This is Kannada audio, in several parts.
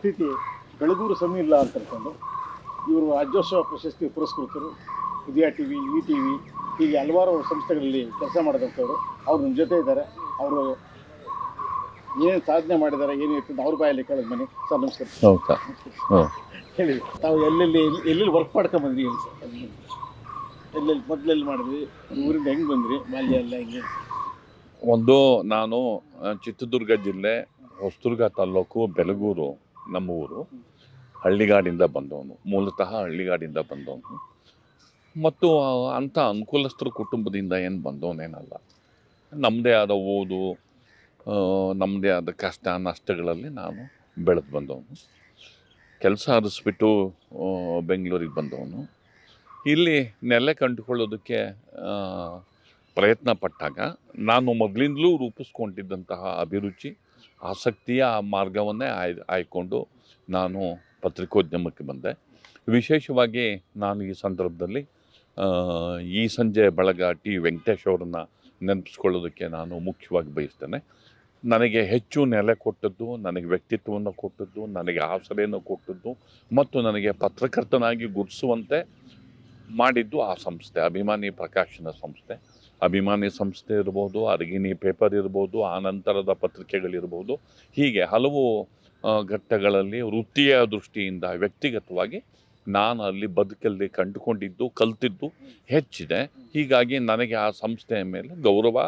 ಅತಿಥಿ ಬೆಳಗೂರು ಸಮೀಲ್ಲ ಅಂತ ಹೇಳ್ಕೊಂಡು ಇವರು ರಾಜ್ಯೋತ್ಸವ ಪ್ರಶಸ್ತಿ ಪುರಸ್ಕೃತರು. ಉದಯ ಟಿ ವಿ, ಈ ಟಿ ವಿ ಹೀಗೆ ಹಲವಾರು ಸಂಸ್ಥೆಗಳಲ್ಲಿ ಕೆಲಸ ಮಾಡಿದಂಥವ್ರು. ಅವ್ರು ನಮ್ಮ ಜೊತೆ ಇದ್ದಾರೆ. ಅವರು ಏನೇನು ಸಾಧನೆ ಮಾಡಿದ್ದಾರೆ, ಏನಿತ್ತು ಅಂತ ಅವ್ರ ಬಾಯಲ್ಲಿ ಕೇಳೋದು ಬನ್ನಿ. ಸರ್ ನಮಸ್ಕಾರ. ಹೌದಾ? ಹೇಳಿ, ತಾವು ಎಲ್ಲೆಲ್ಲಿ ವರ್ಕ್ ಮಾಡ್ಕೊಂಬಂದ್ರಿ? ಏನು ಸರ್, ಎಲ್ಲೆಲ್ಲಿ ಮೊದಲೆಲ್ಲಿ ಮಾಡಿದ್ರಿ? ಊರಿಂದ ಹೆಂಗೆ ಬಂದ್ರಿ? ಬಾಲ್ಯ ಎಲ್ಲ ಹೆಂಗೆ? ಒಂದು ನಾನು ಚಿತ್ರದುರ್ಗ ಜಿಲ್ಲೆ ಹೊಸದುರ್ಗ ತಾಲ್ಲೂಕು ಬೆಲಗೂರು ನಮ್ಮ ಊರು. ಹಳ್ಳಿಗಾಡಿಂದ ಬಂದವನು, ಮೂಲತಃ ಹಳ್ಳಿಗಾಡಿಂದ ಬಂದವನು. ಮತ್ತು ಅಂಥ ಅನುಕೂಲಸ್ಥರ ಕುಟುಂಬದಿಂದ ಏನು ಬಂದವನೇನಲ್ಲ. ನಮ್ಮದೇ ಆದ ಓದು, ನಮ್ಮದೇ ಆದ ಕಷ್ಟ ನಷ್ಟಗಳಲ್ಲಿ ನಾನು ಬೆಳೆದು ಬಂದವನು. ಕೆಲಸ ಹರಿಸ್ಬಿಟ್ಟು ಬೆಂಗಳೂರಿಗೆ ಬಂದವನು. ಇಲ್ಲಿ ನೆಲೆ ಕಂಡುಕೊಳ್ಳೋದಕ್ಕೆ ಪ್ರಯತ್ನ ಪಟ್ಟಾಗ ನಾನು ಮೊದಲಿಂದಲೂ ರೂಪಿಸ್ಕೊಂಡಿದ್ದಂತಹ ಅಭಿರುಚಿ, ಆಸಕ್ತಿಯ ಮಾರ್ಗವನ್ನೇ ಆಯ್ಕೊಂಡು ನಾನು ಪತ್ರಿಕೋದ್ಯಮಕ್ಕೆ ಬಂದೆ. ವಿಶೇಷವಾಗಿ ನಾನು ಈ ಸಂದರ್ಭದಲ್ಲಿ ಈ ಸಂಜೆ ಬಳಗ ಟಿ ವೆಂಕಟೇಶ್ ಅವರನ್ನು ನೆನಪಿಸ್ಕೊಳ್ಳೋದಕ್ಕೆ ನಾನು ಮುಖ್ಯವಾಗಿ ಬಯಸ್ತೇನೆ. ನನಗೆ ಹೆಚ್ಚು ನೆಲೆ ಕೊಟ್ಟದ್ದು, ನನಗೆ ವ್ಯಕ್ತಿತ್ವವನ್ನು ಕೊಟ್ಟದ್ದು, ನನಗೆ ಆಸರೆಯನ್ನು ಕೊಟ್ಟದ್ದು ಮತ್ತು ನನಗೆ ಪತ್ರಕರ್ತನಾಗಿ ಗುರುತಿಸುವಂತೆ ಮಾಡಿದ್ದು ಆ ಸಂಸ್ಥೆ, ಅಭಿಮಾನಿ ಪ್ರಕಾಶನ ಸಂಸ್ಥೆ. ಅಭಿಮಾನಿ ಸಂಸ್ಥೆ ಇರ್ಬೋದು, ಅರಗಿಣಿ ಪೇಪರ್ ಇರ್ಬೋದು, ಆ ನಂತರದ ಪತ್ರಿಕೆಗಳಿರ್ಬೋದು. ಹೀಗೆ ಹಲವು ಘಟ್ಟಗಳಲ್ಲಿ ವೃತ್ತಿಯ ದೃಷ್ಟಿಯಿಂದ ವ್ಯಕ್ತಿಗತವಾಗಿ ನಾನು ಅಲ್ಲಿ ಬದುಕಲ್ಲಿ ಕಂಡುಕೊಂಡಿದ್ದು, ಕಲ್ತಿದ್ದು ಹೆಚ್ಚಿದೆ. ಹೀಗಾಗಿ ನನಗೆ ಆ ಸಂಸ್ಥೆಯ ಮೇಲೆ ಗೌರವ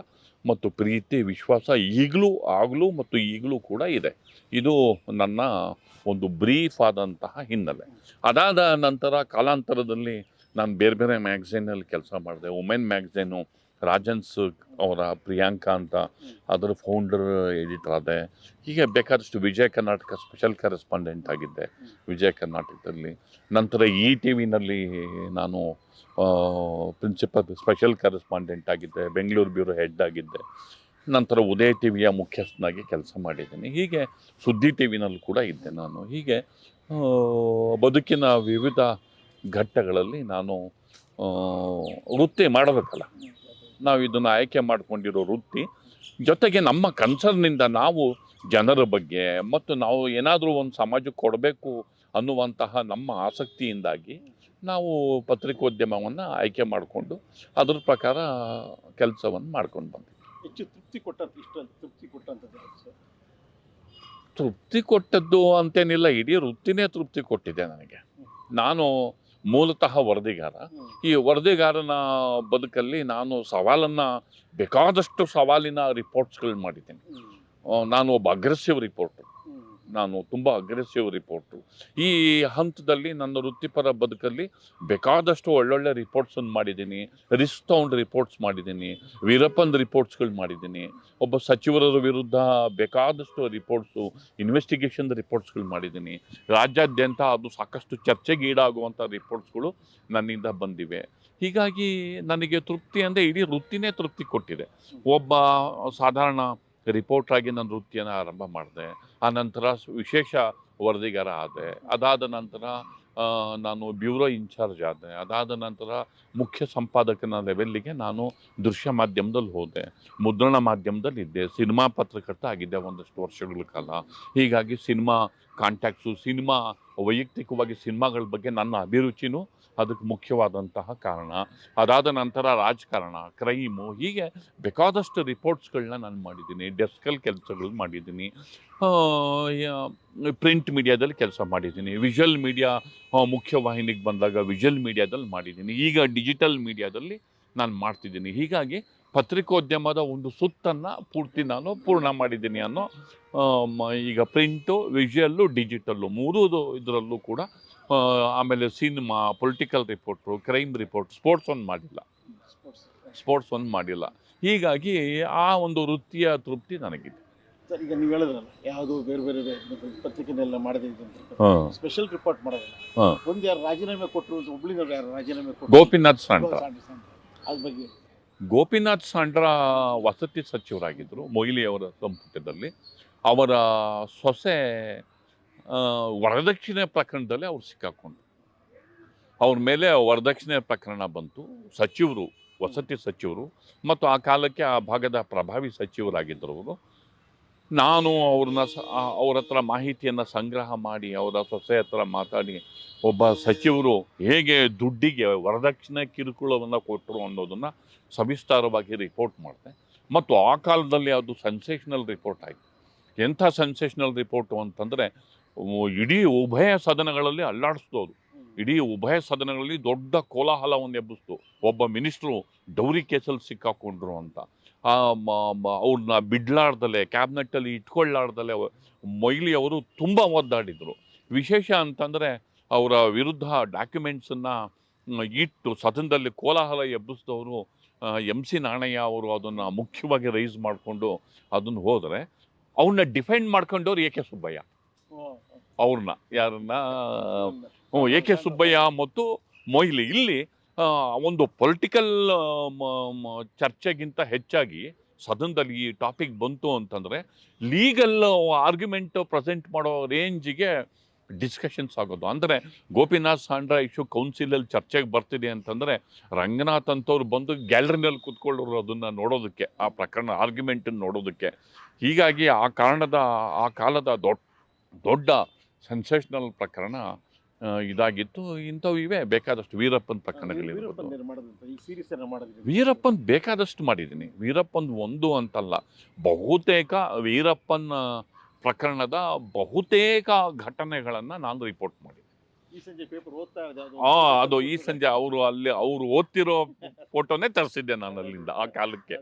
ಮತ್ತು ಪ್ರೀತಿ, ವಿಶ್ವಾಸ ಆಗಲೂ ಮತ್ತು ಈಗಲೂ ಕೂಡ ಇದೆ. ಇದು ನನ್ನ ಒಂದು ಬ್ರೀಫ್ ಆದಂತಹ ಹಿನ್ನೆಲೆ. ಅದಾದ ನಂತರ ಕಾಲಾಂತರದಲ್ಲಿ ನಾನು ಬೇರೆ ಬೇರೆ ಮ್ಯಾಗ್ಝೈನಲ್ಲಿ ಕೆಲಸ ಮಾಡಿದೆ. ವುಮೆನ್ ಮ್ಯಾಗ್ಝೈನು, ರಾಜನ್ಸ್ ಅವರ ಪ್ರಿಯಾಂಕಾ ಅಂತ, ಅದರ ಫೌಂಡರ್ ಎಡಿಟರ್ ಆದೆ. ಹೀಗೆ ಬೇಕಾದಷ್ಟು ವಿಜಯ ಕರ್ನಾಟಕ ಸ್ಪೆಷಲ್ ಕರೆಸ್ಪಾಂಡೆಂಟ್ ಆಗಿದ್ದೆ ವಿಜಯ ಕರ್ನಾಟಕದಲ್ಲಿ. ನಂತರ ಈ ಟಿ ವಿನಲ್ಲಿ ನಾನು ಪ್ರಿನ್ಸಿಪಲ್ ಸ್ಪೆಷಲ್ ಕರೆಸ್ಪಾಂಡೆಂಟ್ ಆಗಿದ್ದೆ, ಬೆಂಗಳೂರು ಬ್ಯೂರೋ ಹೆಡ್ ಆಗಿದ್ದೆ. ನಂತರ ಉದಯ ಟಿ ವಿಯ ಮುಖ್ಯಸ್ಥನಾಗಿ ಕೆಲಸ ಮಾಡಿದ್ದೀನಿ. ಹೀಗೆ ಸುದ್ದಿ ಟಿ ವಿನಲ್ಲಿ ಕೂಡ ಇದ್ದೆ ನಾನು. ಹೀಗೆ ಬದುಕಿನ ವಿವಿಧ ಘಟ್ಟಗಳಲ್ಲಿ ನಾನು ವೃತ್ತಿ ಮಾಡಬೇಕಲ್ಲ, ನಾವು ಇದನ್ನು ಆಯ್ಕೆ ಮಾಡಿಕೊಂಡಿರೋ ವೃತ್ತಿ, ಜೊತೆಗೆ ನಮ್ಮ ಕನ್ಸರ್ನಿಂದ ನಾವು ಜನರ ಬಗ್ಗೆ ಮತ್ತು ನಾವು ಏನಾದರೂ ಒಂದು ಸಮಾಜಕ್ಕೆ ಕೊಡಬೇಕು ಅನ್ನುವಂತಹ ನಮ್ಮ ಆಸಕ್ತಿಯಿಂದಾಗಿ ನಾವು ಪತ್ರಿಕೋದ್ಯಮವನ್ನು ಆಯ್ಕೆ ಮಾಡಿಕೊಂಡು ಅದರ ಪ್ರಕಾರ ಕೆಲಸವನ್ನು ಮಾಡ್ಕೊಂಡು ಬಂದ್ವಿ. ಹೆಚ್ಚು ತೃಪ್ತಿ ಕೊಟ್ಟಂಥದ್ದು ಸರ್? ತೃಪ್ತಿ ಕೊಟ್ಟದ್ದು ಅಂತೇನಿಲ್ಲ, ಇಡೀ ವೃತ್ತಿನೇ ತೃಪ್ತಿ ಕೊಟ್ಟಿದೆ ನನಗೆ. ನಾನು ಮೂಲತಃ ವರದಿಗಾರ. ಈ ವರದಿಗಾರನ ಬದುಕಲ್ಲಿ ನಾನು ಬೇಕಾದಷ್ಟು ಸವಾಲಿನ ರಿಪೋರ್ಟ್ಸ್ಗಳು ಮಾಡಿದ್ದೀನಿ. ನಾನು ಒಬ್ಬ ಅಗ್ರೆಸಿವ್ ರಿಪೋರ್ಟರ್, ನಾನು ತುಂಬ ಅಗ್ರೆಸಿವ್ ರಿಪೋರ್ಟ್ರು. ಈ ಹಂತದಲ್ಲಿ ನನ್ನ ವೃತ್ತಿಪರ ಬದುಕಲ್ಲಿ ಬೇಕಾದಷ್ಟು ಒಳ್ಳೊಳ್ಳೆ ರಿಪೋರ್ಟ್ಸನ್ನು ಮಾಡಿದ್ದೀನಿ. ರಿಸ್ಕ್ ತಗೊಂಡು ರಿಪೋರ್ಟ್ಸ್ ಮಾಡಿದ್ದೀನಿ, ವೀರಪ್ಪನ್ ರಿಪೋರ್ಟ್ಸ್ಗಳು ಮಾಡಿದ್ದೀನಿ. ಒಬ್ಬ ಸಚಿವರ ವಿರುದ್ಧ ಬೇಕಾದಷ್ಟು ರಿಪೋರ್ಟ್ಸು, ಇನ್ವೆಸ್ಟಿಗೇಷನ್ ರಿಪೋರ್ಟ್ಸ್ಗಳು ಮಾಡಿದ್ದೀನಿ. ರಾಜ್ಯಾದ್ಯಂತ ಅದು ಸಾಕಷ್ಟು ಚರ್ಚೆಗೆ ಈಡಾಗುವಂಥ ರಿಪೋರ್ಟ್ಸ್ಗಳು ನನ್ನಿಂದ ಬಂದಿವೆ. ಹೀಗಾಗಿ ನನಗೆ ತೃಪ್ತಿ ಅಂದರೆ ಇಡೀ ವೃತ್ತಿನೇ ತೃಪ್ತಿ ಕೊಟ್ಟಿದೆ. ಒಬ್ಬ ಸಾಧಾರಣ ರಿಪೋರ್ಟ್ರಾಗಿ ನನ್ನ ವೃತ್ತಿಯನ್ನು ಆರಂಭ ಮಾಡಿದೆ. ಆನಂತರ ವಿಶೇಷ ವರದಿಗಾರ ಆದೆ. ಅದಾದ ನಂತರ ನಾನು ಬ್ಯೂರೋ ಇನ್ಚಾರ್ಜ್ ಆದೆ. ಅದಾದ ನಂತರ ಮುಖ್ಯ ಸಂಪಾದಕನ ಲೆವೆಲ್ಲಿಗೆ ನಾನು ದೃಶ್ಯ ಮಾಧ್ಯಮದಲ್ಲಿ ಹೋದೆ, ಮುದ್ರಣ ಮಾಧ್ಯಮದಲ್ಲಿ ಇದ್ದೆ, ಸಿನಿಮಾ ಪತ್ರಕರ್ತ ಆಗಿದ್ದೆ ಒಂದಷ್ಟು ವರ್ಷಗಳ ಕಾಲ. ಹೀಗಾಗಿ ಸಿನಿಮಾ ಕಾಂಟ್ಯಾಕ್ಟ್ಸು, ವೈಯಕ್ತಿಕವಾಗಿ ಸಿನಿಮಾಗಳ ಬಗ್ಗೆ ನನ್ನ ಅಭಿರುಚಿನೂ ಅದಕ್ಕೆ ಮುಖ್ಯವಾದಂತಹ ಕಾರಣ. ಅದಾದ ನಂತರ ರಾಜಕಾರಣ, ಕ್ರೈಮು, ಹೀಗೆ ಬೇಕಾದಷ್ಟು ರಿಪೋರ್ಟ್ಸ್ಗಳನ್ನ ನಾನು ಮಾಡಿದ್ದೀನಿ. ಡೆಸ್ಕಲ್ಲಿ ಕೆಲಸಗಳು ಮಾಡಿದ್ದೀನಿ, ಪ್ರಿಂಟ್ ಮೀಡಿಯಾದಲ್ಲಿ ಕೆಲಸ ಮಾಡಿದ್ದೀನಿ, ವಿಜುವಲ್ ಮೀಡಿಯಾ ಮುಖ್ಯವಾಹಿನಿಗೆ ಬಂದಾಗ ವಿಜುವಲ್ ಮೀಡಿಯಾದಲ್ಲಿ ಮಾಡಿದ್ದೀನಿ, ಈಗ ಡಿಜಿಟಲ್ ಮೀಡಿಯಾದಲ್ಲಿ ನಾನು ಮಾಡ್ತಿದ್ದೀನಿ. ಹೀಗಾಗಿ ಪತ್ರಿಕೋದ್ಯಮದ ಒಂದು ಸುತ್ತನ್ನು ಪೂರ್ಣ ಮಾಡಿದ್ದೀನಿ ಅನ್ನೋ, ಈಗ ಪ್ರಿಂಟು, ವಿಜುವಲ್ಲು, ಡಿಜಿಟಲ್ಲು ಮೂರೂ ಇದರಲ್ಲೂ ಕೂಡ. ಆಮೇಲೆ cinema, political reporter, crime report, sports ಒಂದು ಮಾಡಿಲ್ಲ. ಹೀಗಾಗಿ ಆ ಒಂದು ವೃತ್ತಿಯ ತೃಪ್ತಿ ನನಗಿದೆ. ಸರ್, ಈಗ ನೀವು ಹೇಳಿದ್ರಲ್ಲ ಯಾವುದು ಬೇರೆ ಬೇರೆ ಪತ್ರಿಕೆನೆಲ್ಲ ಮಾಡದೇ ಸ್ಪೆಷಲ್ ರಿಪೋರ್ಟ್ ಮಾಡೋದಿಲ್ಲ. ಒಂದು ಯಾರು ರಾಜೀನಾಮೆ ಕೊಟ್ಟರು, ಒಬ್ಳಿಗೆ ಯಾರು ರಾಜೀನಾಮೆ ಕೊಟ್ಟರು? ಗೋಪಿನಾಥ್ ಸಾಂಡ್ರ. ಅದ್ರ ಬಗ್ಗೆ ಗೋಪಿನಾಥ್ ಸಾಂಡ್ರ ವಸತಿ ಸಚಿವರಾಗಿದ್ದರು ಮೊಯ್ಲಿ ಅವರ ಸಂಪುಟದಲ್ಲಿ. ಅವರ ಸೊಸೆ ವರದಕ್ಷಿಣೆ ಪ್ರಕರಣದಲ್ಲಿ ಅವ್ರು ಸಿಕ್ಕಾಕೊಂಡ್ರು. ಅವ್ರ ಮೇಲೆ ವರದಕ್ಷಿಣೆ ಪ್ರಕರಣ ಬಂತು. ಸಚಿವರು, ವಸತಿ ಸಚಿವರು ಮತ್ತು ಆ ಕಾಲಕ್ಕೆ ಆ ಭಾಗದ ಪ್ರಭಾವಿ ಸಚಿವರಾಗಿದ್ದರು ಅವರು. ನಾನು ಅವ್ರ ಹತ್ರ ಮಾಹಿತಿಯನ್ನು ಸಂಗ್ರಹ ಮಾಡಿ ಅವರ ಸೊಸೆ ಹತ್ರ ಮಾತಾಡಿ ಒಬ್ಬ ಸಚಿವರು ಹೇಗೆ ದುಡ್ಡಿಗೆ ವರದಕ್ಷಿಣೆ ಕಿರುಕುಳವನ್ನು ಕೊಟ್ಟರು ಅನ್ನೋದನ್ನು ಸವಿಸ್ತಾರವಾಗಿ ರಿಪೋರ್ಟ್ ಮಾಡಿದೆ. ಮತ್ತು ಆ ಕಾಲದಲ್ಲಿ ಅದು ಸೆನ್ಸೇಷನಲ್ ರಿಪೋರ್ಟ್ ಆಯಿತು. ಎಂಥ ಸೆನ್ಸೇಷನಲ್ ರಿಪೋರ್ಟು ಅಂತಂದರೆ ಇಡೀ ಉಭಯ ಸದನಗಳಲ್ಲಿ ಅಲ್ಲಾಡಿಸ್ತು. ಇಡೀ ಉಭಯ ಸದನಗಳಲ್ಲಿ ದೊಡ್ಡ ಕೋಲಾಹಲವನ್ನು ಎಬ್ಬಿಸ್ತು. ಒಬ್ಬ ಮಿನಿಸ್ಟ್ರು ಡೌರಿ ಕೇಸಲ್ಲಿ ಸಿಕ್ಕಾಕೊಂಡ್ರು ಅಂತ. ಅವ್ರನ್ನ ಬಿಡ್ಲಾರ್ದಲೆ ಕ್ಯಾಬಿನೆಟ್ಟಲ್ಲಿ ಇಟ್ಕೊಳ್ಳಾರ್ದಲೆ ಮೊಯ್ಲಿ ಅವರು ತುಂಬ ಒದ್ದಾಡಿದರು. ವಿಶೇಷ ಅಂತಂದರೆ ಅವರ ವಿರುದ್ಧ ಡಾಕ್ಯುಮೆಂಟ್ಸನ್ನು ಇಟ್ಟು ಸದನದಲ್ಲಿ ಕೋಲಾಹಲ ಎಬ್ಬಿಸಿದವರು MC ನಾಣಯ್ಯ ಅವರು ಅದನ್ನು ಮುಖ್ಯವಾಗಿ ರೈಸ್ ಮಾಡಿಕೊಂಡು ಅದನ್ನು ಹೋದರೆ ಅವನ್ನ ಡಿಫೆಂಡ್ ಮಾಡ್ಕೊಂಡವ್ರು AK ಸುಬ್ಬಯ್ಯ. ಅವ್ರನ್ನ ಯಾರನ್ನ AK ಸುಬ್ಬಯ್ಯ ಮತ್ತು ಮೊಯ್ಲಿ. ಇಲ್ಲಿ ಒಂದು ಪೊಲಿಟಿಕಲ್ ಚರ್ಚೆಗಿಂತ ಹೆಚ್ಚಾಗಿ ಸದನದಲ್ಲಿ ಈ ಟಾಪಿಕ್ ಬಂತು ಅಂತಂದರೆ ಲೀಗಲ್ ಆರ್ಗ್ಯುಮೆಂಟ್ ಪ್ರೆಸೆಂಟ್ ಮಾಡೋ ರೇಂಜಿಗೆ ಡಿಸ್ಕಷನ್ಸ್ ಆಗೋದು. ಅಂದರೆ ಗೋಪಿನಾಥ್ ಸಾಂಡ್ರಾ ಇಶ್ಯೂ ಕೌನ್ಸಿಲಲ್ಲಿ ಚರ್ಚೆಗೆ ಬರ್ತಿದೆ ಅಂತಂದರೆ ರಂಗನಾಥ್ ಅಂತವ್ರು ಬಂದು ಗ್ಯಾಲರಿನಲ್ಲಿ ಕೂತ್ಕೊಳ್ಳೋರು ಅದನ್ನು ನೋಡೋದಕ್ಕೆ, ಆ ಪ್ರಕರಣ ಆರ್ಗ್ಯುಮೆಂಟನ್ನು ನೋಡೋದಕ್ಕೆ. ಹೀಗಾಗಿ ಆ ಕಾಲದ ದೊಡ್ಡ ಸೆನ್ಸೇಷನಲ್ ಪ್ರಕರಣ ಇದಾಗಿತ್ತು. ಇಂಥವು ಇವೆ ಬೇಕಾದಷ್ಟು. ವೀರಪ್ಪನ್ ಪ್ರಕರಣಗಳಿರ್ಬೋದು. ವೀರಪ್ಪನ್ ಬೇಕಾದಷ್ಟು ಮಾಡಿದ್ದೀನಿ. ವೀರಪ್ಪನ್ ಒಂದು ಅಂತಲ್ಲ, ಬಹುತೇಕ ವೀರಪ್ಪನ್ ಪ್ರಕರಣದ ಬಹುತೇಕ ಘಟನೆಗಳನ್ನು ನಾನು ರಿಪೋರ್ಟ್ ಮಾಡಿದ್ದೀನಿ. ಅದು ಈ ಸಂಜೆ ಅವರು ಓದ್ತಿರೋ ಫೋಟೋನೇ ತರಿಸಿದ್ದೆ ನಾನು ಅಲ್ಲಿಂದ. ಆ ಕಾಲಕ್ಕೆ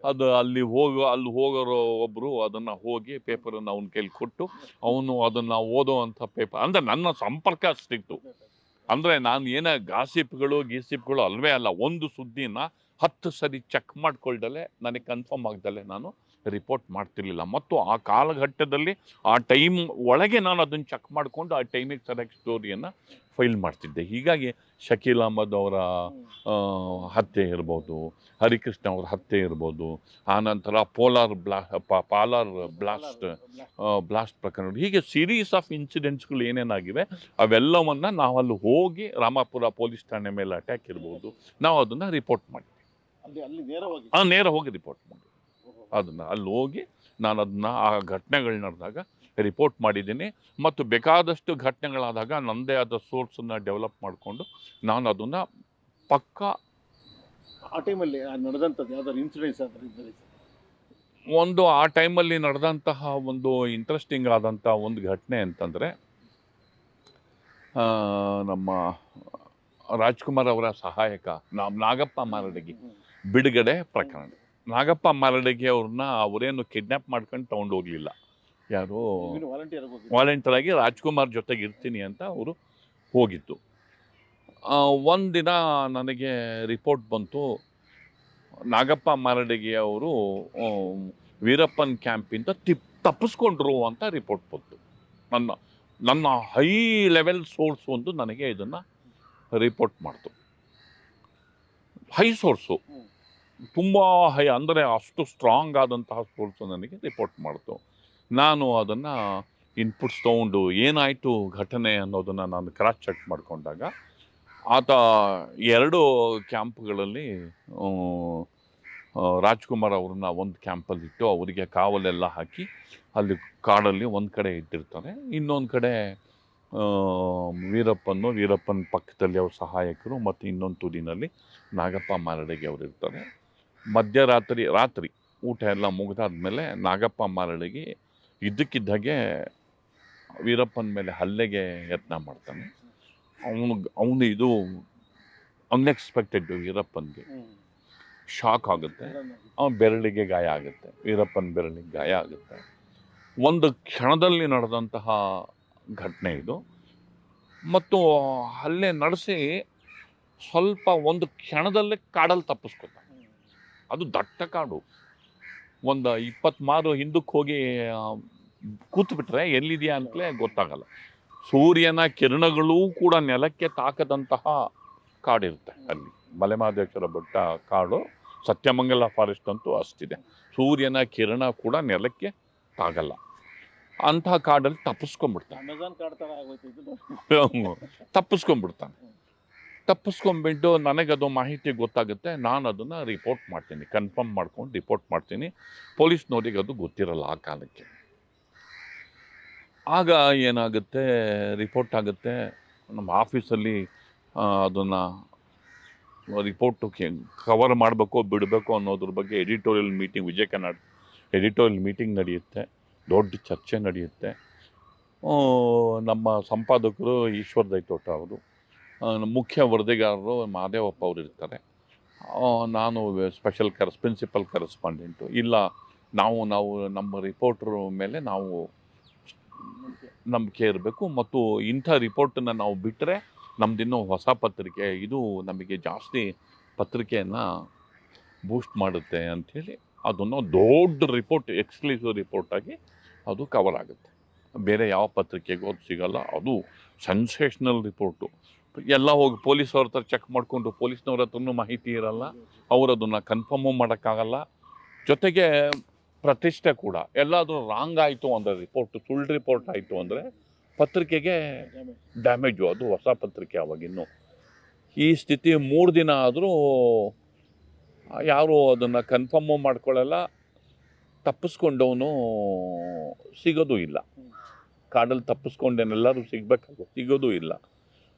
ಅದು ಅಲ್ಲಿ ಹೋಗೋರು ಒಬ್ಬರು ಅದನ್ನು ಹೋಗಿ ಪೇಪರನ್ನು ಅವನ ಕೈಲಿ ಕೊಟ್ಟು ಅವನು ಅದನ್ನು ಓದೋ ಅಂಥ ಪೇಪರ್. ಅಂದರೆ ನನ್ನ ಸಂಪರ್ಕ ಅಷ್ಟಿತ್ತು. ಅಂದರೆ ನಾನು ಏನೇ ಗೀಸಿಪ್ಗಳು ಅಲ್ವೇ ಅಲ್ಲ. ಒಂದು ಸುದ್ದಿನ 10 ಸರಿ ಚೆಕ್ ಮಾಡ್ಕೊಳ್ದಲೆ, ನನಗೆ ಕನ್ಫರ್ಮ್ ಆಗ್ದಲೆ ನಾನು ರಿಪೋರ್ಟ್ ಮಾಡ್ತಿರ್ಲಿಲ್ಲ. ಮತ್ತು ಆ ಕಾಲಘಟ್ಟದಲ್ಲಿ ಆ ಟೈಮ್ ಒಳಗೆ ನಾನು ಅದನ್ನು ಚೆಕ್ ಮಾಡಿಕೊಂಡು ಆ ಟೈಮಿಗೆ ಸರಿಯಾಗಿ ಸ್ಟೋರಿಯನ್ನು ಫೈಲ್ ಮಾಡ್ತಿದ್ದೆ. ಹೀಗಾಗಿ ಶಕೀಲ್ ಅಹಮದ್ ಅವರ ಹತ್ಯೆ ಇರ್ಬೋದು, ಹರಿಕೃಷ್ಣ ಅವರ ಹತ್ಯೆ ಇರ್ಬೋದು, ಆನಂತರ ಪಾಲಾರ್ ಬ್ಲಾಸ್ಟ್ ಪ್ರಕರಣ, ಹೀಗೆ ಸೀರೀಸ್ ಆಫ್ ಇನ್ಸಿಡೆಂಟ್ಸ್ಗಳು ಏನೇನಾಗಿವೆ ಅವೆಲ್ಲವನ್ನು ನಾವು ಅಲ್ಲಿ ಹೋಗಿ ರಾಮಾಪುರ ಪೊಲೀಸ್ ಠಾಣೆ ಮೇಲೆ ಅಟ್ಯಾಕ್ ಇರ್ಬೋದು, ನಾವು ಅದನ್ನು ರಿಪೋರ್ಟ್ ಮಾಡಿ ನೇರ ಹೋಗಿ ರಿಪೋರ್ಟ್ ಮಾಡಿ ಅದನ್ನು ಅಲ್ಲಿ ಹೋಗಿ ನಾನು ಅದನ್ನು ಆ ಘಟನೆಗಳು ನಡೆದಾಗ ರಿಪೋರ್ಟ್ ಮಾಡಿದ್ದೀನಿ. ಮತ್ತು ಬೇಕಾದಷ್ಟು ಘಟನೆಗಳಾದಾಗ ನನ್ನದೇ ಆದ ಸೋರ್ಸನ್ನು ಡೆವಲಪ್ ಮಾಡಿಕೊಂಡು ನಾನು ಅದನ್ನು ಪಕ್ಕಾ ಆ ಟೈಮಲ್ಲಿ ನಡೆದಂಥದ್ದು ಯಾವ್ದಾದ್ರು ಇನ್ಸಿಡೆನ್ಸ್ ಆ ಟೈಮಲ್ಲಿ ನಡೆದಂತಹ ಒಂದು ಇಂಟ್ರೆಸ್ಟಿಂಗ್ ಆದಂಥ ಒಂದು ಘಟನೆ ಅಂತಂದರೆ, ನಮ್ಮ ರಾಜ್ಕುಮಾರ್ ಅವರ ಸಹಾಯಕ ನಾಗಪ್ಪ ಮಾರಡಗಿ ಬಿಡುಗಡೆ ಪ್ರಕರಣ. ನಾಗಪ್ಪ ಮಾರಡಗಿ ಅವ್ರನ್ನ ಅವರೇನು ಕಿಡ್ನ್ಯಾಪ್ ಮಾಡ್ಕೊಂಡು ತೊಗೊಂಡು ಹೋಗಲಿಲ್ಲ. ಯಾರು ವಾಲಂಟಿಯರ್ ಆಗಿ ರಾಜ್ಕುಮಾರ್ ಜೊತೆಗೆ ಇರ್ತೀನಿ ಅಂತ ಅವರು ಹೋಗಿತ್ತು. ಒಂದಿನ ನನಗೆ ರಿಪೋರ್ಟ್ ಬಂತು, ನಾಗಪ್ಪ ಮಾರಡಗಿ ಅವರು ವೀರಪ್ಪನ್ ಕ್ಯಾಂಪಿಂದ ತಪ್ಪಿಸ್ಕೊಂಡ್ರು ಅಂತ ರಿಪೋರ್ಟ್ ಬಂತು. ನನ್ನ ಹೈ ಲೆವೆಲ್ ಸೋರ್ಸ್ ಒಂದು ನನಗೆ ಇದನ್ನು ರಿಪೋರ್ಟ್ ಮಾಡ್ತು. ಹೈ ಸೋರ್ಸು, ತುಂಬ ಹೈ, ಅಂದರೆ ಅಷ್ಟು ಸ್ಟ್ರಾಂಗ್ ಆದಂತಹ ಸೋರ್ಸು ನನಗೆ ರಿಪೋರ್ಟ್ ಮಾಡ್ತು. ನಾನು ಅದನ್ನು ಇನ್ಪುಟ್ಸ್ ತೊಗೊಂಡು ಏನಾಯಿತು ಘಟನೆ ಅನ್ನೋದನ್ನು ನಾನು ಕ್ರಾಸ್ ಚೆಕ್ ಮಾಡಿಕೊಂಡಾಗ ಆತ 2 ಕ್ಯಾಂಪ್ಗಳಲ್ಲಿ ರಾಜ್ಕುಮಾರ್ ಅವ್ರನ್ನ ಒಂದು ಕ್ಯಾಂಪಲ್ಲಿಟ್ಟು ಅವರಿಗೆ ಕಾವಲೆಲ್ಲ ಹಾಕಿ ಅಲ್ಲಿ ಕಾಡಲ್ಲಿ ಒಂದು ಕಡೆ ಇಟ್ಟಿರ್ತಾರೆ, ಇನ್ನೊಂದು ಕಡೆ ವೀರಪ್ಪನ್ ಪಕ್ಕದಲ್ಲಿ ಅವ್ರ ಸಹಾಯಕರು ಮತ್ತು ಇನ್ನೊಂದು ತುದಿನಲ್ಲಿ ನಾಗಪ್ಪ ಮಾರಡಗಿ ಅವರು ಇರ್ತಾರೆ. ರಾತ್ರಿ ಊಟ ಎಲ್ಲ ಮುಗಿದಾದ್ಮೇಲೆ ನಾಗಪ್ಪ ಮಾರಡಗಿ ಇದ್ದಕ್ಕಿದ್ದಾಗೆ ವೀರಪ್ಪನ ಮೇಲೆ ಹಲ್ಲೆಗೆ ಯತ್ನ ಮಾಡ್ತಾನೆ. ಅವನು ಇದು ಅನ್ಎಕ್ಸ್ಪೆಕ್ಟೆಡ್. ವೀರಪ್ಪನ್ಗೆ ಶಾಕ್ ಆಗುತ್ತೆ, ಅವನ ಬೆರಳಿಗೆ ಗಾಯ ಆಗುತ್ತೆ, ವೀರಪ್ಪನ ಬೆರಳಿಗೆ ಗಾಯ ಆಗುತ್ತೆ. ಒಂದು ಕ್ಷಣದಲ್ಲಿ ನಡೆದಂತಹ ಘಟನೆ ಇದು. ಮತ್ತು ಹಲ್ಲೆ ನಡೆಸಿ ಸ್ವಲ್ಪ ಒಂದು ಕ್ಷಣದಲ್ಲೇ ಕಾಡಲ್ಲಿ ತಪ್ಪಿಸ್ಕೊತಾನೆ. ಅದು ದಟ್ಟ ಕಾಡು. ಒಂದು 20 ಮಾರು ಹಿಂದಕ್ಕೆ ಹೋಗಿ ಕೂತ್ಬಿಟ್ರೆ ಎಲ್ಲಿದೆಯಾ ಅಂತಲೇ ಗೊತ್ತಾಗಲ್ಲ. ಸೂರ್ಯನ ಕಿರಣಗಳೂ ಕೂಡ ನೆಲಕ್ಕೆ ತಾಕದಂತಹ ಕಾಡಿರುತ್ತೆ ಅಲ್ಲಿ. ಮಲೆಮಹದೇಶ್ವರ ಬೆಟ್ಟ ಕಾಡು, ಸತ್ಯಮಂಗಲ ಫಾರೆಸ್ಟ್ ಅಂತೂ ಅಷ್ಟಿದೆ. ಸೂರ್ಯನ ಕಿರಣ ಕೂಡ ನೆಲಕ್ಕೆ ತಾಗಲ್ಲ. ಅಂತಹ ಕಾಡಲ್ಲಿ ತಪ್ಪಿಸ್ಕೊಂಡ್ಬಿಟ್ಟು ನನಗದು ಮಾಹಿತಿ ಗೊತ್ತಾಗುತ್ತೆ. ನಾನು ಅದನ್ನು ರಿಪೋರ್ಟ್ ಮಾಡ್ತೀನಿ, ಕನ್ಫರ್ಮ್ ಮಾಡ್ಕೊಂಡು ರಿಪೋರ್ಟ್ ಮಾಡ್ತೀನಿ. ಪೊಲೀಸ್ನವ್ರಿಗೆ ಅದು ಗೊತ್ತಿರಲ್ಲ ಆ ಕಾಲಕ್ಕೆ. ಆಗ ಏನಾಗುತ್ತೆ, ರಿಪೋರ್ಟ್ ಆಗುತ್ತೆ ನಮ್ಮ ಆಫೀಸಲ್ಲಿ. ಅದನ್ನು ರಿಪೋರ್ಟು ಕವರ್ ಮಾಡಬೇಕು ಬಿಡಬೇಕು ಅನ್ನೋದ್ರ ಬಗ್ಗೆ ಎಡಿಟೋರಿಯಲ್ ಮೀಟಿಂಗ್, ವಿಜಯ ಕನ್ನಡ ಎಡಿಟೋರಿಯಲ್ ಮೀಟಿಂಗ್ ನಡೆಯುತ್ತೆ, ದೊಡ್ಡ ಚರ್ಚೆ ನಡೆಯುತ್ತೆ. ನಮ್ಮ ಸಂಪಾದಕರು ಈಶ್ವರ್ ದೈತೋಟ ಅವರು, ಮುಖ್ಯ ವರದಿಗಾರರು ಮಹದೇವಪ್ಪ ಅವರು ಇರ್ತಾರೆ. ನಾನು ಸ್ಪೆಷಲ್ ಪ್ರಿನ್ಸಿಪಲ್ ಕರೆಸ್ಪಾಂಡೆಂಟು. ಇಲ್ಲ ನಾವು ನಮ್ಮ ರಿಪೋರ್ಟ್ರ ಮೇಲೆ ನಾವು ನಂಬಿಕೆ ಇರಬೇಕು, ಮತ್ತು ಇಂಥ ರಿಪೋರ್ಟನ್ನು ನಾವು ಬಿಟ್ಟರೆ ನಮ್ಮದಿನ್ನೂ ಹೊಸ ಪತ್ರಿಕೆ ಇದು ನಮಗೆ ಜಾಸ್ತಿ ಪತ್ರಿಕೆಯನ್ನು ಬೂಸ್ಟ್ ಮಾಡುತ್ತೆ ಅಂಥೇಳಿ ಅದನ್ನು ದೊಡ್ಡ ರಿಪೋರ್ಟ್, ಎಕ್ಸ್ಕ್ಲೂಸಿವ್ ರಿಪೋರ್ಟಾಗಿ ಅದು ಕವರ್ ಆಗುತ್ತೆ. ಬೇರೆ ಯಾವ ಪತ್ರಿಕೆಗೂ ಅದು ಸಿಗಲ್ಲ. ಅದು ಸೆನ್ಸೇಷ್ನಲ್ ರಿಪೋರ್ಟು. ಎಲ್ಲ ಹೋಗಿ ಪೊಲೀಸವ್ರ ಹತ್ರ ಚೆಕ್ ಮಾಡಿಕೊಂಡು, ಪೊಲೀಸ್ನವ್ರ ಹತ್ರನೂ ಮಾಹಿತಿ ಇರಲ್ಲ, ಅವರು ಅದನ್ನು ಕನ್ಫರ್ಮು ಮಾಡೋಕ್ಕಾಗಲ್ಲ. ಜೊತೆಗೆ ಪ್ರತಿಷ್ಠೆ ಕೂಡ. ಎಲ್ಲಾದರೂ ರಾಂಗ್ ಆಯಿತು ಅಂದರೆ, ರಿಪೋರ್ಟು ಸುಳ್ಳು ರಿಪೋರ್ಟ್ ಆಯಿತು ಅಂದರೆ ಪತ್ರಿಕೆಗೆ ಡ್ಯಾಮೇಜು. ಅದು ಹೊಸ ಪತ್ರಿಕೆ ಅವಾಗಿನ್ನು. ಈ ಸ್ಥಿತಿ 3 ದಿನ ಆದರೂ ಯಾರು ಅದನ್ನು ಕನ್ಫರ್ಮು ಮಾಡ್ಕೊಳ್ಳಲ್ಲ. ತಪ್ಪಿಸ್ಕೊಂಡವನು ಸಿಗೋದು ಇಲ್ಲ. ಕಾಡಲ್ಲಿ ತಪ್ಪಿಸ್ಕೊಂಡೇನೆಲ್ಲರೂ ಸಿಗೋದು ಇಲ್ಲ.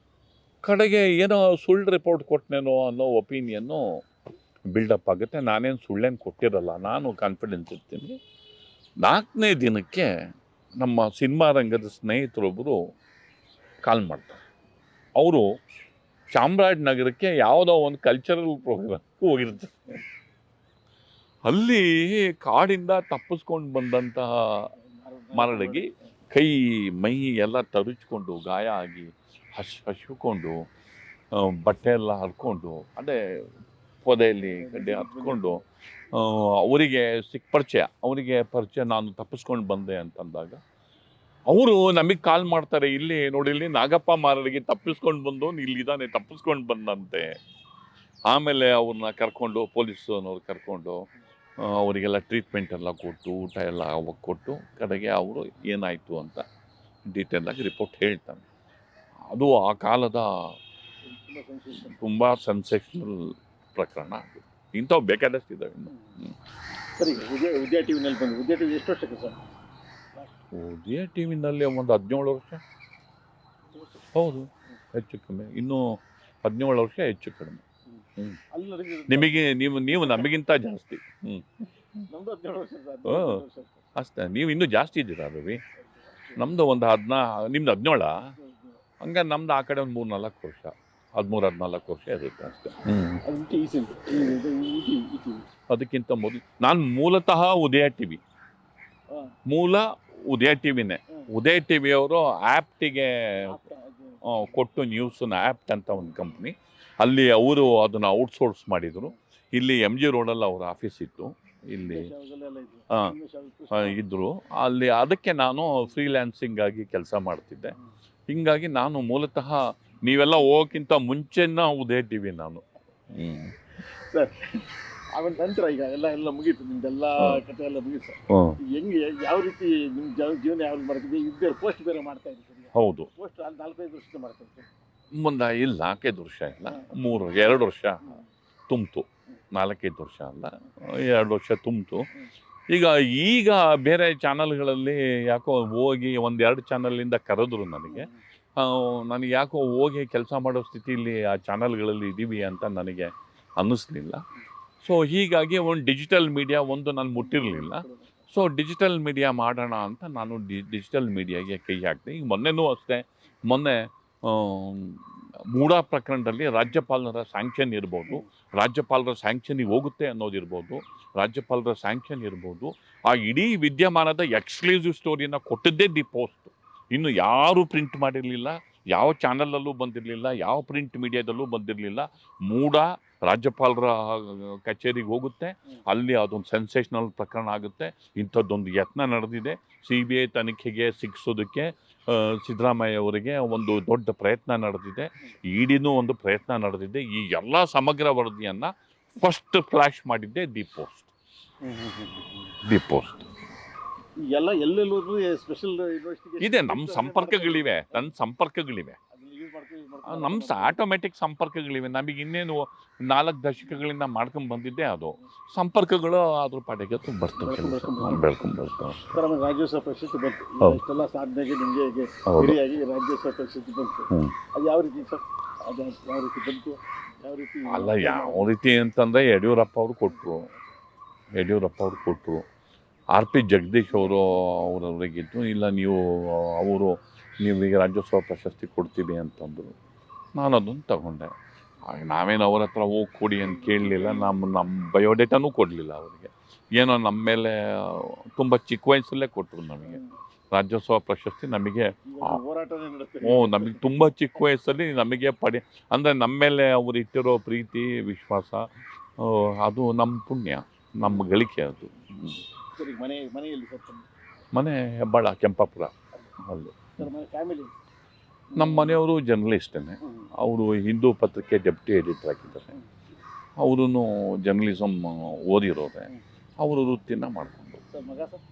ಕಡೆಗೆ ಏನೋ ಸುಳ್ಳು ರಿಪೋರ್ಟ್ ಕೊಟ್ಟನೇನೋ ಅನ್ನೋ ಒಪಿನಿಯನ್ನು ಬಿಲ್ಡಪ್ ಆಗುತ್ತೆ. ನಾನೇನು ಸುಳ್ಳೇನು ಕೊಟ್ಟಿರಲ್ಲ, ನಾನು ಕಾನ್ಫಿಡೆನ್ಸ್ ಇರ್ತೀನಿ. 4ನೇ ದಿನಕ್ಕೆ ನಮ್ಮ ಸಿನಿಮಾ ರಂಗದ ಸ್ನೇಹಿತರೊಬ್ಬರು ಕಾಲ್ ಮಾಡ್ತಾರೆ. ಅವರು ಚಾಮರಾಜನಗರಕ್ಕೆ ಯಾವುದೋ ಒಂದು ಕಲ್ಚರಲ್ ಪ್ರೋಗ್ರಾಮ್ಗೆ ಹೋಗಿರ್ತಾರೆ. ಅಲ್ಲಿ ಕಾಡಿಂದ ತಪ್ಪಿಸ್ಕೊಂಡು ಬಂದಂತಹ ಮರಡಿಗೆ ಕೈ ಮೈ ಎಲ್ಲ ತರುಚ್ಕೊಂಡು, ಗಾಯ ಆಗಿ ಹಚ್ಕೊಂಡು, ಬಟ್ಟೆ ಎಲ್ಲ ಹರ್ಕೊಂಡು, ಅದೇ ಪೊದೆಯಲ್ಲಿ ಗಡ್ಡೆ ಹತ್ಕೊಂಡು, ಅವರಿಗೆ ಪರಿಚಯ ನಾನು ತಪ್ಪಿಸ್ಕೊಂಡು ಬಂದೆ ಅಂತಂದಾಗ ಅವರು ನಮಗೆ ಕಾಲ್ ಮಾಡ್ತಾರೆ. ಇಲ್ಲಿ ನೋಡಿ, ಇಲ್ಲಿ ನಾಗಪ್ಪ ಮಾರಡಿಗೆ ತಪ್ಪಿಸ್ಕೊಂಡು ಬಂದು ಇಲ್ಲಿದ್ದಾನೆ, ತಪ್ಪಿಸ್ಕೊಂಡು ಬಂದಂತೆ. ಆಮೇಲೆ ಅವ್ರನ್ನ ಕರ್ಕೊಂಡು, ಪೊಲೀಸ್ನವ್ರು ಕರ್ಕೊಂಡು ಅವರಿಗೆಲ್ಲ ಟ್ರೀಟ್ಮೆಂಟ್ ಎಲ್ಲ ಕೊಟ್ಟು, ಊಟ ಎಲ್ಲ ಅವಾಗ ಕೊಟ್ಟು, ಕಡೆಗೆ ಅವರು ಏನಾಯಿತು ಅಂತ ಡೀಟೇಲಾಗಿ ರಿಪೋರ್ಟ್ ಹೇಳ್ತಾನೆ. ಅದು ಆ ಕಾಲದ ತುಂಬ ಸೆನ್ಸೇಷನಲ್ ಪ್ರಕರಣ. ಇಂಥವು ಬೇಕಾದಷ್ಟು ಇದ್ದಾವೆ ಇನ್ನು. ಸರಿ, ಉದಯ ಟಿ ವಿನಲ್ಲಿ ಬಂದು, ಉದಯ ಟಿ ವಿ ಎಷ್ಟು ವರ್ಷಕ್ಕೆ ಸರ್? ಉದಯ ಟಿ ವಿನಲ್ಲಿ ಒಂದು 17 ವರ್ಷ. ಹೌದು, ಹೆಚ್ಚು ಕಮ್ಮಿ. ಇನ್ನೂ 17 ವರ್ಷ ಹೆಚ್ಚು ಕಡಿಮೆ. ನಿಮಗೆ ನೀವು ನಮಗಿಂತ ಜಾಸ್ತಿ. ಅಷ್ಟೇ, ನೀವು ಇನ್ನೂ ಜಾಸ್ತಿ ಇದ್ದೀರಾ ರವಿ. ನಮ್ಮದು ಒಂದು ನಿಮ್ದು 17. ಹಂಗೆ ನಮ್ದು ಆ ಕಡೆ ಒಂದು 3-4 ವರ್ಷ, 13-14 ವರ್ಷ ಇರುತ್ತೆ ಅಷ್ಟೇ. ಅದಕ್ಕಿಂತ ಮೊದಲು ನಾನು ಮೂಲತಃ ಉದಯ ಟಿ ವಿ, ಉದಯ ಟಿ ವಿನೇ. ಉದಯ ಟಿ ವಿಯವರು ಆ್ಯಪ್ಟಿಗೆ ಕೊಟ್ಟು, ನ್ಯೂಸನ್ನ ಆ್ಯಪ್ಟ್ ಅಂತ ಒಂದು ಕಂಪ್ನಿ, ಅಲ್ಲಿ ಅವರು ಅದನ್ನು ಔಟ್ಸೋರ್ಸ್ ಮಾಡಿದರು. ಇಲ್ಲಿ MG ರೋಡಲ್ಲಿ ಅವ್ರ ಆಫೀಸ್ ಇತ್ತು, ಇಲ್ಲಿ ಇದ್ದರು. ಅಲ್ಲಿ ಅದಕ್ಕೆ ನಾನು ಫ್ರೀಲ್ಯಾನ್ಸಿಂಗ್ ಆಗಿ ಕೆಲಸ ಮಾಡ್ತಿದ್ದೆ. ಹೀಗಾಗಿ ನಾನು ಮೂಲತಃ ನೀವೆಲ್ಲ ಹೋಗೋಕ್ಕಿಂತ ಮುಂಚೆನ ಉದಯ ಟಿ ವಿ ನಾನು. ಸರ್, ಆಮೇಲೆ ನಂತರ ಈಗ ಎಲ್ಲ ಮುಗೀತು, ನಿಮ್ದೆಲ್ಲ ಕಥೆ ಎಲ್ಲ ಮುಗೀತು ಸರ್. ಹೆಂಗೆ, ಯಾವ ರೀತಿ ನಿಮ್ಮ ಜೀವನ ಯಾವ ರೀತಿ ಮಾಡ್ತಿದ್ದೆ? ಇದ್ದೇ ಪೋಸ್ಟ್ ಬೇರೆ ಮಾಡ್ತಾ ಇದ್ದೀವಿ. ಹೌದು, ಪೋಸ್ಟ್ 4-5 ವರ್ಷದಿಂದ ಮಾಡ್ತಾ ಇದ್ದೀವಿ. ಮುಂದೆ ಇಲ್ಲ, 4-5 ವರ್ಷ ಇಲ್ಲ, 2 ವರ್ಷ ತುಂಬಿತು. 4-5 ವರ್ಷ ಅಲ್ಲ, 2 ವರ್ಷ ತುಂಬಿತು. ಈಗ ಬೇರೆ ಚಾನಲ್ಗಳಲ್ಲಿ ಯಾಕೋ ಹೋಗಿ 1-2 ಚಾನಲಿಂದ ಕರೆದ್ರು ನನಗೆ. ನನಗೆ ಯಾಕೋ ಹೋಗಿ ಕೆಲಸ ಮಾಡೋ ಸ್ಥಿತಿಯಲ್ಲಿ ಆ ಚಾನಲ್ಗಳಲ್ಲಿ ಇದ್ದೀವಿ ಅಂತ ನನಗೆ ಅನ್ನಿಸ್ಲಿಲ್ಲ. ಸೊ ಹೀಗಾಗಿ ಒಂದು ಡಿಜಿಟಲ್ ಮೀಡಿಯಾ ಒಂದು ನಾನು ಮುಟ್ಟಿರಲಿಲ್ಲ. ಸೊ ಡಿಜಿಟಲ್ ಮೀಡಿಯಾ ಮಾಡೋಣ ಅಂತ ನಾನು ಡಿಜಿಟಲ್ ಮೀಡಿಯಾಗೆ ಕೈ ಹಾಕಿದೆ. ಈಗ ಮೊನ್ನೆನೂ ಅಷ್ಟೇ, ಮೊನ್ನೆ ಮೂಡಾ ಪ್ರಕರಣದಲ್ಲಿ ರಾಜ್ಯಪಾಲರ ಸ್ಯಾಂಕ್ಷನ್ ಇರ್ಬೋದು, ರಾಜ್ಯಪಾಲರ ಸ್ಯಾಂಕ್ಷನಿಗೆ ಹೋಗುತ್ತೆ ಅನ್ನೋದಿರ್ಬೋದು, ರಾಜ್ಯಪಾಲರ ಸ್ಯಾಂಕ್ಷನ್ ಇರ್ಬೋದು. ಆ ಇಡೀ ವಿದ್ಯಮಾನದ ಎಕ್ಸ್ಕ್ಲೂಸಿವ್ ಸ್ಟೋರಿನ ಕೊಟ್ಟಿದ್ದೇ ದಿ ಪೋಸ್ಟ್. ಇನ್ನು ಯಾರೂ ಪ್ರಿಂಟ್ ಮಾಡಿರಲಿಲ್ಲ, ಯಾವ ಚಾನಲಲ್ಲೂ ಬಂದಿರಲಿಲ್ಲ, ಯಾವ ಪ್ರಿಂಟ್ ಮೀಡಿಯಾದಲ್ಲೂ ಬಂದಿರಲಿಲ್ಲ. ಮೂಡಾ ರಾಜ್ಯಪಾಲರ ಕಚೇರಿಗೆ ಹೋಗುತ್ತೆ, ಅಲ್ಲಿ ಅದೊಂದು ಸೆನ್ಸೇಷನಲ್ ಪ್ರಕರಣ ಆಗುತ್ತೆ. ಇಂಥದ್ದೊಂದು ಯತ್ನ ನಡೆದಿದೆ. CBI ತನಿಖೆಗೆ ಸಿಕ್ಸೋದಕ್ಕೆ ಸಿದ್ದರಾಮಯ್ಯ ಅವರಿಗೆ ಒಂದು ದೊಡ್ಡ ಪ್ರಯತ್ನ ನಡೆದಿದೆ, ಇಡಿನೂ ಒಂದು ಪ್ರಯತ್ನ ನಡೆದಿದೆ. ಈ ಎಲ್ಲ ಸಮಗ್ರ ವರದಿಯನ್ನು ಫಸ್ಟ್ ಫ್ಲ್ಯಾಶ್ ಮಾಡಿದ್ದೆ ದಿ ಪೋಸ್ಟ್. ಎಲ್ಲ ಎಲ್ಲೆಲ್ಲೂ ಸ್ಪೆಷಲ್ ಇದೆ, ನಮ್ಮ ಸಂಪರ್ಕಗಳಿವೆ, ನನ್ನ ಸಂಪರ್ಕಗಳಿವೆ. ನಮ್ಮ ಆಟೋಮೆಟಿಕ್ ಸಂಪರ್ಕಗಳಿವೆ. ನಮಗೆ ಇನ್ನೇನು 4 ದಶಕಗಳಿಂದ ಮಾಡ್ಕೊಂಡು ಬಂದಿದ್ದೆ ಅದು. ಸಂಪರ್ಕಗಳು ಅದ್ರ ಪಾಟಿಗೆ ಬರ್ತವೆ, ಬೆಳ್ಕೊಂಡು ಬರ್ತವೆ. ಸರ್, ಆಮೇಲೆ ರಾಜ್ಯೋತ್ಸವ ಪ್ರಶಸ್ತಿ ಬಂತು. ಹೌದು. ಇಷ್ಟೆಲ್ಲ ಸಾಧನೆಗೆ ನಿಮಗೆ ಹೌದು. ಹಿರಿಯಾಗಿ ರಾಜ್ಯೋತ್ಸವ ಪ್ರಶಸ್ತಿ ಬಂತು. ಹ್ಮ್. ಅದು ಯಾವ ರೀತಿ ಸರ್? ಅದು ಯಾವ ರೀತಿ ಬಂತು? ಯಾವ ರೀತಿ? ಅಲ್ಲ, ಯಾವ ರೀತಿ ಅಂತಂದರೆ ಯಡಿಯೂರಪ್ಪ ಅವರು ಕೊಟ್ಟರು. RP ಜಗದೀಶ್ ಅವರವರಿಗಿದ್ದು, ಇಲ್ಲ ನೀವೀಗ ರಾಜ್ಯೋತ್ಸವ ಪ್ರಶಸ್ತಿ ಕೊಡ್ತೀವಿ ಅಂತಂದರು. ನಾನು ಅದನ್ನು ತಗೊಂಡೆ. ನಾವೇನು ಅವ್ರ ಹತ್ರ ಹೋಗಿ ಕೊಡಿ ಅಂತ ಕೇಳಲಿಲ್ಲ. ನಮ್ಮ ಬಯೋಡೇಟಾನೂ ಕೊಡಲಿಲ್ಲ ಅವರಿಗೆ. ಏನೋ ನಮ್ಮ ಮೇಲೆ ತುಂಬ ಚಿಕ್ಕ ವಯಸ್ಸಲ್ಲೇ ಕೊಟ್ಟರು ನಮಗೆ ರಾಜ್ಯೋತ್ಸವ ಪ್ರಶಸ್ತಿ. ನಮಗೆ ಹೋರಾಟನೇ ನಡೆಸ್ತೀರಿ. ನಮಗೆ ತುಂಬ ಚಿಕ್ಕ ವಯಸ್ಸಲ್ಲಿ ನಮಗೆ ಅಂದರೆ ನಮ್ಮ ಮೇಲೆ ಅವರು ಇಟ್ಟಿರೋ ಪ್ರೀತಿ ವಿಶ್ವಾಸ, ಅದು ನಮ್ಮ ಪುಣ್ಯ, ನಮ್ಮ ಗಳಿಕೆ ಅದು. ಸರ್, ಈಗ ಮನೆಯಲ್ಲಿ ಸರ್ ತಮ್ಮ ಮನೆ ಹೆಬ್ಬಾಳ, ಕೆಂಪಾಪುರ ಅಲ್ಲಿ. ಸರ್, ಮನೆ ಫ್ಯಾಮಿಲಿ? ನಮ್ಮ ಮನೆಯವರು ಜರ್ನಲಿಸ್ಟೇ. ಅವರು ಹಿಂದೂ ಪತ್ರಿಕೆ ಡೆಪ್ಟಿ ಎಡಿಟರ್ ಆಗಿದ್ದಾರೆ. ಅವರು ಜರ್ನಲಿಸಮ್ ಓದಿರೋದೆ. ಅವರು ವೃತ್ತಿನ ಮಾಡಿಕೊಂಡು. ಸರ್, ಮಗ ಸರ್?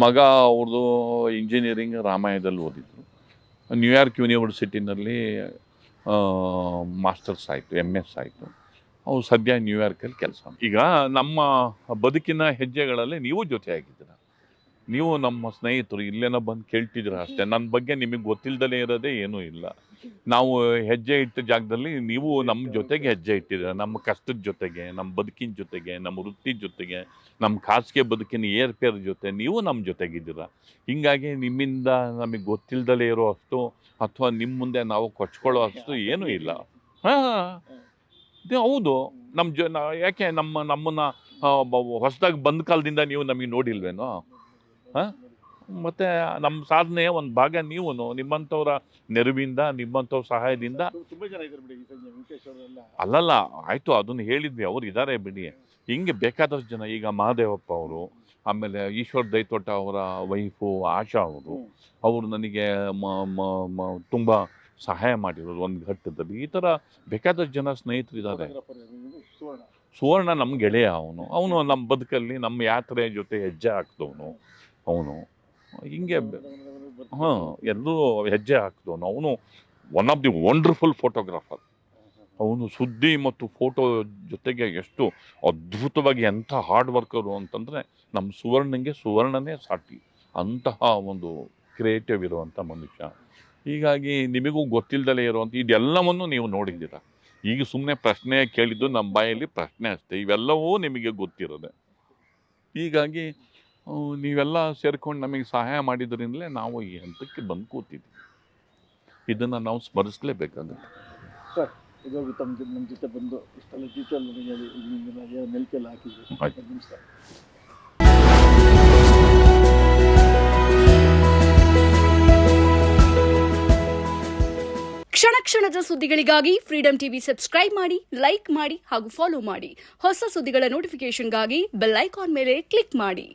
ಮಗ ಅವ್ರದ್ದು ಇಂಜಿನಿಯರಿಂಗ್ ರಾಮಾಯಣದಲ್ಲಿ ಓದಿದ್ರು. ನ್ಯೂಯಾರ್ಕ್ ಯೂನಿವರ್ಸಿಟಿನಲ್ಲಿ ಮಾಸ್ಟರ್ಸ್ ಆಯಿತು, MS ಆಯಿತು. ಅವ್ರು ಸದ್ಯ ನ್ಯೂಯಾರ್ಕಲ್ಲಿ ಕೆಲಸ. ಈಗ ನಮ್ಮ ಬದುಕಿನ ಹೆಜ್ಜೆಗಳಲ್ಲಿ ನೀವು ಜೊತೆಯಾಗಿದ್ದೀರ. ನೀವು ನಮ್ಮ ಸ್ನೇಹಿತರು, ಇಲ್ಲೇನೋ ಬಂದು ಕೇಳ್ತಿದ್ದೀರ ಅಷ್ಟೇ. ನನ್ನ ಬಗ್ಗೆ ನಿಮಗೆ ಗೊತ್ತಿಲ್ಲದಲೇ ಇರೋದೇ ಏನೂ ಇಲ್ಲ. ನಾವು ಹೆಜ್ಜೆ ಇಟ್ಟ ಜಾಗದಲ್ಲಿ ನೀವು ನಮ್ಮ ಜೊತೆಗೆ ಹೆಜ್ಜೆ ಇಟ್ಟಿದ್ದೀರ. ನಮ್ಮ ಕಷ್ಟದ ಜೊತೆಗೆ, ನಮ್ಮ ಬದುಕಿನ ಜೊತೆಗೆ, ನಮ್ಮ ವೃತ್ತಿ ಜೊತೆಗೆ, ನಮ್ಮ ಖಾಸಗಿ ಬದುಕಿನ ಏರ್ಪೇರ್ ಜೊತೆ ನೀವು ನಮ್ಮ ಜೊತೆಗಿದ್ದೀರ. ಹೀಗಾಗಿ ನಿಮ್ಮಿಂದ ನಮಗೆ ಗೊತ್ತಿಲ್ಲದಲೇ ಇರೋ ಅಷ್ಟು, ಅಥವಾ ನಿಮ್ಮ ಮುಂದೆ ನಾವು ಕೊಚ್ಕೊಳ್ಳೋ ಅಷ್ಟು ಏನೂ ಇಲ್ಲ. ಹೌದು. ಯಾಕೆ ನಮ್ಮನ್ನು ಹೊಸದಾಗಿ ಬಂದ ಕಾಲದಿಂದ ನೀವು ನಮಗೆ ನೋಡಿಲ್ವೇನೋ? ಮತ್ತು ನಮ್ಮ ಸಾಧನೆಯ ಒಂದು ಭಾಗ ನೀವು. ನಿಮ್ಮಂಥವ್ರ ನೆರವಿಂದ, ನಿಮ್ಮಂಥವ್ರ ಸಹಾಯದಿಂದ. ತುಂಬ ಜನ ಇದ್ದಾರೆ ಬಿಡಿ, ಈ ಸಂಜೆ ವೆಂಕಟೇಶ್ ಅವರೆಲ್ಲ. ಅಲ್ಲಲ್ಲ, ಆಯಿತು, ಅದನ್ನು ಹೇಳಿದ್ವಿ, ಅವ್ರು ಇದ್ದಾರೆ ಬಿಡಿ. ಹಿಂಗೆ ಬೇಕಾದಷ್ಟು ಜನ. ಈಗ ಮಹಾದೇವಪ್ಪ ಅವರು, ಆಮೇಲೆ ಈಶ್ವರ್ ದೈತೋಟ ಅವರ ವೈಫು ಆಶಾ ಅವರು ನನಗೆ ತುಂಬ ಸಹಾಯ ಮಾಡಿರೋದು ಒಂದು ಘಟ್ಟದಲ್ಲಿ. ಈ ಥರ ಬೇಕಾದಷ್ಟು ಜನ ಸ್ನೇಹಿತರಿದ್ದಾರೆ. ಸುವರ್ಣ ನಮ್ಮ ಗೆಳೆಯ. ಅವನು ನಮ್ಮ ಬದುಕಲ್ಲಿ ನಮ್ಮ ಯಾತ್ರೆ ಜೊತೆ ಹೆಜ್ಜೆ ಹಾಕ್ದವನು ಅವನು. ಹಿಂಗೆ ಎಲ್ಲರೂ ಹೆಜ್ಜೆ ಹಾಕ್ದವನು ಅವನು. One of the wonderful photographer ಅವನು. ಸುದ್ದಿ ಮತ್ತು ಫೋಟೋ ಜೊತೆಗೆ ಎಷ್ಟು ಅದ್ಭುತವಾಗಿ ಎಂಥ ಹಾರ್ಡ್ ವರ್ಕರು ಅಂತಂದರೆ ನಮ್ಮ ಸುವರ್ಣನೇ ಸಾಟಿ. ಅಂತಹ ಒಂದು ಕ್ರಿಯೇಟಿವ್ ಇರುವಂಥ ಮನುಷ್ಯ. ಹೀಗಾಗಿ ನಿಮಗೂ ಗೊತ್ತಿಲ್ಲದಲೇ ಇರುವಂಥ ಇದೆಲ್ಲವನ್ನು ನೀವು ನೋಡಿದ್ದೀರ. ಈಗ ಸುಮ್ಮನೆ ಪ್ರಶ್ನೆ ಕೇಳಿದ್ದು ನಮ್ಮ ಬಾಯಲ್ಲಿ ಪ್ರಶ್ನೆ ಅಷ್ಟೇ. ಇವೆಲ್ಲವೂ ನಿಮಗೆ ಗೊತ್ತಿರೋದೆ. ಹೀಗಾಗಿ ನೀವೆಲ್ಲ ಸೇರ್ಕೊಂಡು ನಮಗೆ ಸಹಾಯ ಮಾಡಿದ್ರಿಂದಲೇ ನಾವು ಈ ಹಂತಕ್ಕೆ ಬಂದು ಕೂತಿದ್ವಿ. ಇದನ್ನು ನಾವು ಸ್ಮರಿಸಲೇಬೇಕಾಗುತ್ತೆ. ಸರ್, ಇವಾಗ ನಮ್ಮ ಜೊತೆ ಬಂದು ಇಷ್ಟೆಲ್ಲ ಡೀಟೇಲ್ ಹೇಳಿ ನೆಲಕೆಲ್ಲ ಹಾಕಿದ್ವಿ. ಆಯ್ತು. ನಮಸ್ಕಾರ. ಕ್ಷಣ ಕ್ಷಣದ ಸುದ್ದಿಗಳಿಗಾಗಿ ಫ್ರೀಡಂ ಟಿವಿ ಸಬ್ಸ್ಕ್ರೈಬ್ ಮಾಡಿ, ಲೈಕ್ ಮಾಡಿ ಹಾಗೂ ಫಾಲೋ ಮಾಡಿ. ಹೊಸ ಸುದ್ದಿಗಳ ನೋಟಿಫಿಕೇಶನ್ಗಾಗಿ ಬೆಲ್ ಐಕಾನ್ ಮೇಲೆ ಕ್ಲಿಕ್ ಮಾಡಿ.